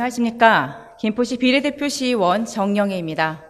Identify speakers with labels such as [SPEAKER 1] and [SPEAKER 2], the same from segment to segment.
[SPEAKER 1] 안녕하십니까. 김포시 비례대표 시의원 정영애입니다.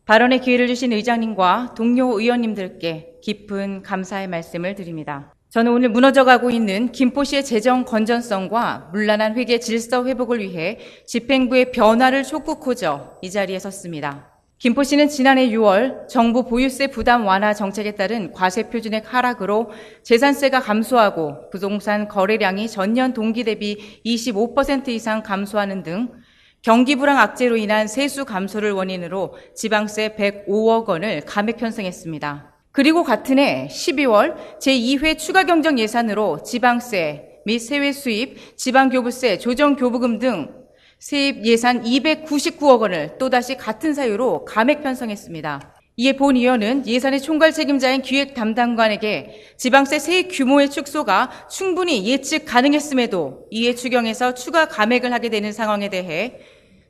[SPEAKER 1] 발언의 기회를 주신 의장님과 동료 의원님들께 깊은 감사의 말씀을 드립니다. 저는 오늘 무너져가고 있는 김포시의 재정 건전성과 문란한 회계 질서 회복을 위해 집행부의 변화를 촉구코저 이 자리에 섰습니다. 김포시는 지난해 6월 정부 보유세 부담 완화 정책에 따른 과세 표준액 하락으로 재산세가 감소하고 부동산 거래량이 전년 동기 대비 25% 이상 감소하는 등 경기 불황 악재로 인한 세수 감소를 원인으로 지방세 105억 원을 감액 편성했습니다. 그리고 같은 해 12월 제2회 추가 경정 예산으로 지방세 및 세외 수입, 지방교부세, 조정교부금 등 세입 예산 299억 원을 또다시 같은 사유로 감액 편성했습니다. 이에 본 의원은 예산의 총괄 책임자인 기획 담당관에게 지방세 세입 규모의 축소가 충분히 예측 가능했음에도 이에 추경에서 추가 감액을 하게 되는 상황에 대해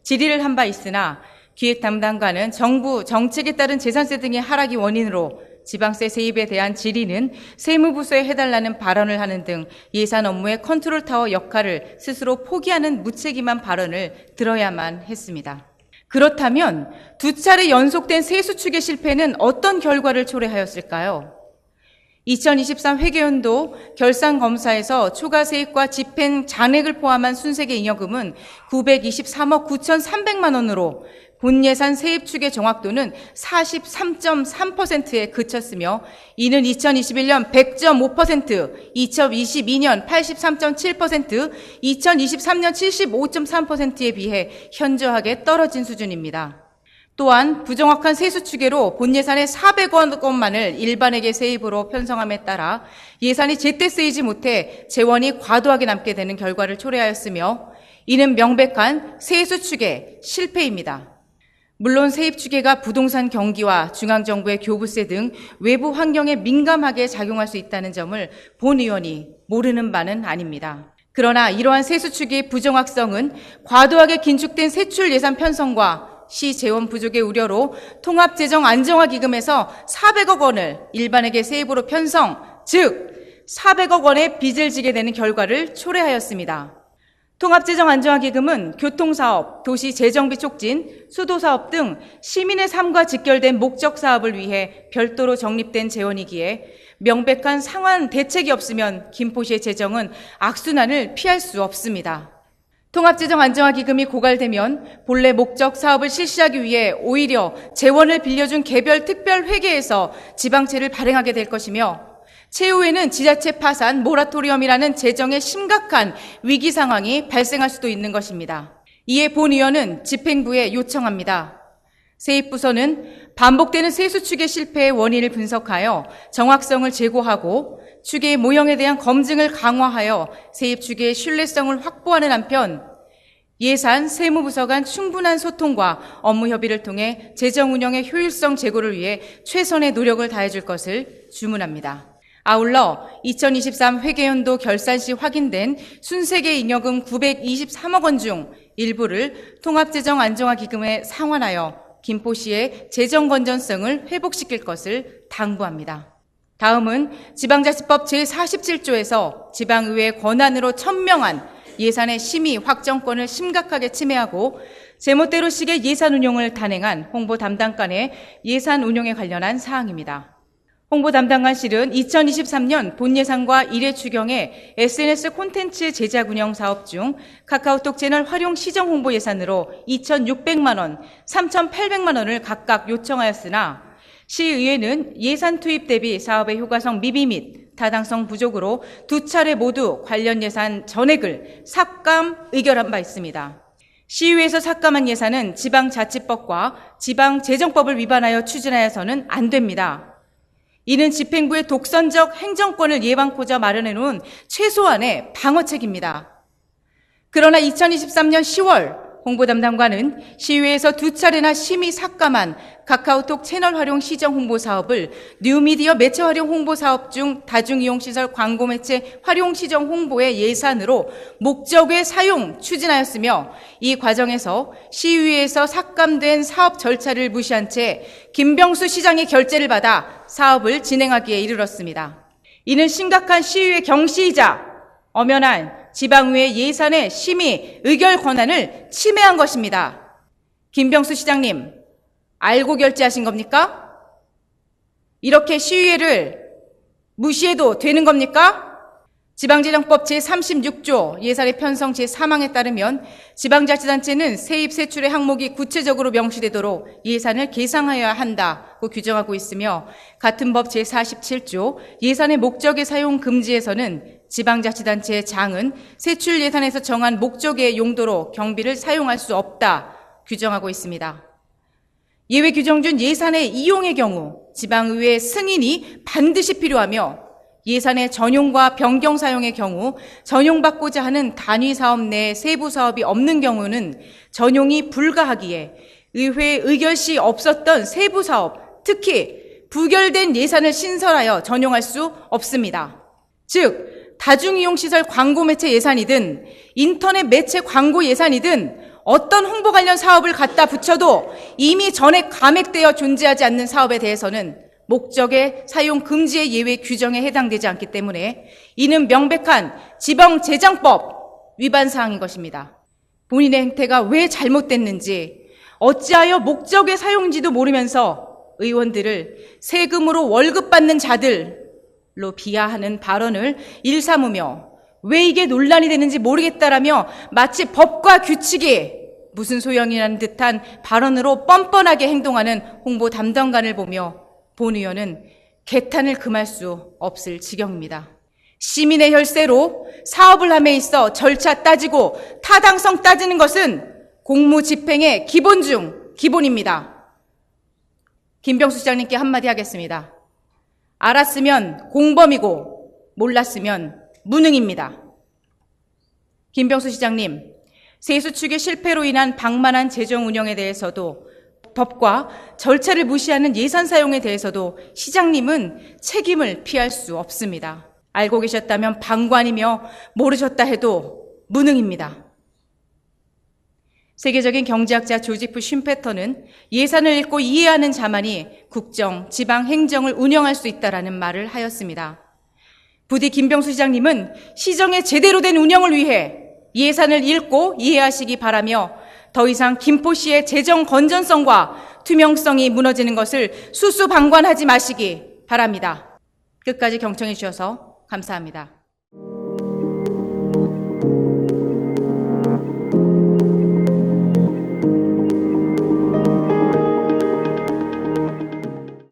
[SPEAKER 1] 질의를 한 바 있으나 기획 담당관은 정부 정책에 따른 재산세 등의 하락이 원인으로 지방세 세입에 대한 질의는 세무부서에 해달라는 발언을 하는 등 예산 업무의 컨트롤타워 역할을 스스로 포기하는 무책임한 발언을 들어야만 했습니다. 그렇다면 두 차례 연속된 세수 추계 실패는 어떤 결과를 초래하였을까요? 2023 회계연도 결산검사에서 초과 세입과 집행 잔액을 포함한 순세계 잉여금은 923억 9,300만 원으로 본 예산 세입 추계 정확도는 43.3%에 그쳤으며 이는 2021년 100.5%, 2022년 83.7%, 2023년 75.3%에 비해 현저하게 떨어진 수준입니다. 또한 부정확한 세수 추계로 본 예산의 400억 원만을 일반에게 세입으로 편성함에 따라 예산이 제때 쓰이지 못해 재원이 과도하게 남게 되는 결과를 초래하였으며 이는 명백한 세수 추계 실패입니다. 물론 세입 추계가 부동산 경기와 중앙정부의 교부세 등 외부 환경에 민감하게 작용할 수 있다는 점을 본 의원이 모르는 바는 아닙니다. 그러나 이러한 세수 추계의 부정확성은 과도하게 긴축된 세출 예산 편성과 시 재원 부족의 우려로 통합재정안정화기금에서 400억 원을 일반에게 세입으로 편성, 즉 400억 원의 빚을 지게 되는 결과를 초래하였습니다. 통합재정안정화기금은 교통사업, 도시재정비 촉진, 수도사업 등 시민의 삶과 직결된 목적 사업을 위해 별도로 적립된 재원이기에 명백한 상환 대책이 없으면 김포시의 재정은 악순환을 피할 수 없습니다. 통합재정안정화기금이 고갈되면 본래 목적 사업을 실시하기 위해 오히려 재원을 빌려준 개별 특별회계에서 지방채를 발행하게 될 것이며 최후에는 지자체 파산, 모라토리엄이라는 재정의 심각한 위기 상황이 발생할 수도 있는 것입니다. 이에 본 의원은 집행부에 요청합니다. 세입부서는 반복되는 세수 추계 실패의 원인을 분석하여 정확성을 제고하고 추계의 모형에 대한 검증을 강화하여 세입 추계의 신뢰성을 확보하는 한편 예산, 세무부서 간 충분한 소통과 업무 협의를 통해 재정 운영의 효율성 제고를 위해 최선의 노력을 다해줄 것을 주문합니다. 아울러 2023 회계연도 결산 시 확인된 순세계 잉여금 923억 원 중 일부를 통합재정안정화기금에 상환하여 김포시의 재정 건전성을 회복시킬 것을 당부합니다. 다음은 지방자치법 제47조에서 지방의회 권한으로 천명한 예산의 심의 확정권을 심각하게 침해하고 제멋대로식의 예산 운용을 단행한 홍보 담당관의 예산 운용에 관련한 사항입니다. 홍보 담당관실은 2023년 본 예산과 1회 추경에 SNS 콘텐츠 제작 운영 사업 중 카카오톡 채널 활용 시정 홍보 예산으로 2,600만 원, 3,800만 원을 각각 요청하였으나 시의회는 예산 투입 대비 사업의 효과성 미비 및 타당성 부족으로 두 차례 모두 관련 예산 전액을 삭감 의결한 바 있습니다. 시의회에서 삭감한 예산은 지방자치법과 지방재정법을 위반하여 추진하여서는 안 됩니다. 이는 집행부의 독선적 행정권을 예방코자 마련해 놓은 최소한의 방어책입니다. 그러나 2023년 10월 홍보 담당관은 시의회에서 두 차례나 심의 삭감한 카카오톡 채널 활용 시정 홍보 사업을 뉴미디어 매체 활용 홍보 사업 중 다중이용시설 광고 매체 활용 시정 홍보의 예산으로 목적의 사용 추진하였으며 이 과정에서 시의회에서 삭감된 사업 절차를 무시한 채 김병수 시장의 결재를 받아 사업을 진행하기에 이르렀습니다. 이는 심각한 시의회 경시이자 엄연한 지방의회 예산의 심의, 의결 권한을 침해한 것입니다. 김병수 시장님, 알고 결재하신 겁니까? 이렇게 시의회를 무시해도 되는 겁니까? 지방재정법 제36조 예산의 편성 제3항에 따르면 지방자치단체는 세입 세출의 항목이 구체적으로 명시되도록 예산을 계상하여야 한다고 규정하고 있으며, 같은 법 제47조 예산의 목적의 사용 금지에서는 지방자치단체의 장은 세출 예산에서 정한 목적의 용도로 경비를 사용할 수 없다 규정하고 있습니다. 예외 규정 중 예산의 이용의 경우 지방의회 승인이 반드시 필요하며, 예산의 전용과 변경 사용의 경우 전용받고자 하는 단위 사업 내 세부 사업이 없는 경우는 전용이 불가하기에 의회 의결 시 없었던 세부 사업, 특히 부결된 예산을 신설하여 전용할 수 없습니다. 즉, 다중이용시설 광고 매체 예산이든 인터넷 매체 광고 예산이든 어떤 홍보 관련 사업을 갖다 붙여도 이미 전에 감액되어 존재하지 않는 사업에 대해서는 목적의 사용 금지의 예외 규정에 해당되지 않기 때문에 이는 명백한 지방재정법 위반 사항인 것입니다. 본인의 행태가 왜 잘못됐는지, 어찌하여 목적의 사용인지도 모르면서 의원들을 세금으로 월급 받는 자들로 비하하는 발언을 일삼으며 왜 이게 논란이 되는지 모르겠다라며 마치 법과 규칙이 무슨 소용이라는 듯한 발언으로 뻔뻔하게 행동하는 홍보 담당관을 보며 본 의원은 개탄을 금할 수 없을 지경입니다. 시민의 혈세로 사업을 함에 있어 절차 따지고 타당성 따지는 것은 공무 집행의 기본 중 기본입니다. 김병수 시장님께 한마디 하겠습니다. 알았으면 공범이고 몰랐으면 무능입니다. 김병수 시장님, 세수 추계 실패로 인한 방만한 재정 운영에 대해서도, 법과 절차를 무시하는 예산 사용에 대해서도 시장님은 책임을 피할 수 없습니다. 알고 계셨다면 방관이며 모르셨다 해도 무능입니다. 세계적인 경제학자 조지프 쉼페터는 예산을 읽고 이해하는 자만이 국정, 지방 행정을 운영할 수 있다라는 말을 하였습니다. 부디 김병수 시장님은 시정의 제대로 된 운영을 위해 예산을 읽고 이해하시기 바라며, 더 이상 김포시의 재정 건전성과 투명성이 무너지는 것을 수수방관하지 마시기 바랍니다. 끝까지 경청해 주셔서 감사합니다.